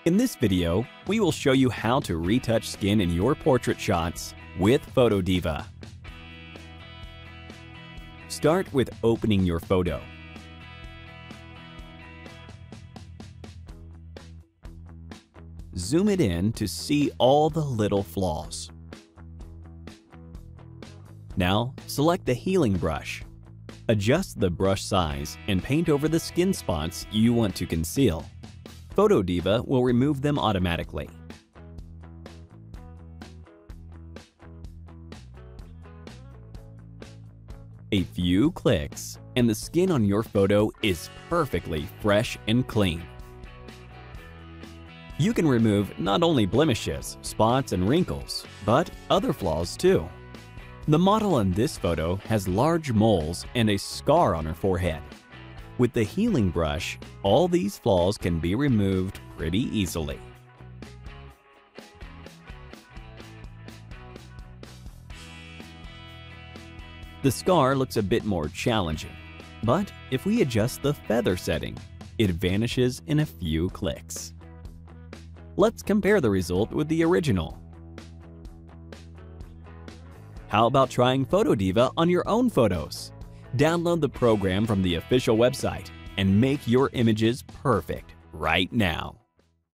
In this video, we will show you how to retouch skin in your portrait shots with PhotoDiva. Start with opening your photo. Zoom it in to see all the little flaws. Now, select the healing brush. Adjust the brush size and paint over the skin spots you want to conceal. PhotoDiva will remove them automatically. A few clicks, and the skin on your photo is perfectly fresh and clean. You can remove not only blemishes, spots, and wrinkles, but other flaws too. The model in this photo has large moles and a scar on her forehead. With the healing brush, all these flaws can be removed pretty easily. The scar looks a bit more challenging, but if we adjust the feather setting, it vanishes in a few clicks. Let's compare the result with the original. How about trying PhotoDiva on your own photos? Download the program from the official website and make your images perfect right now.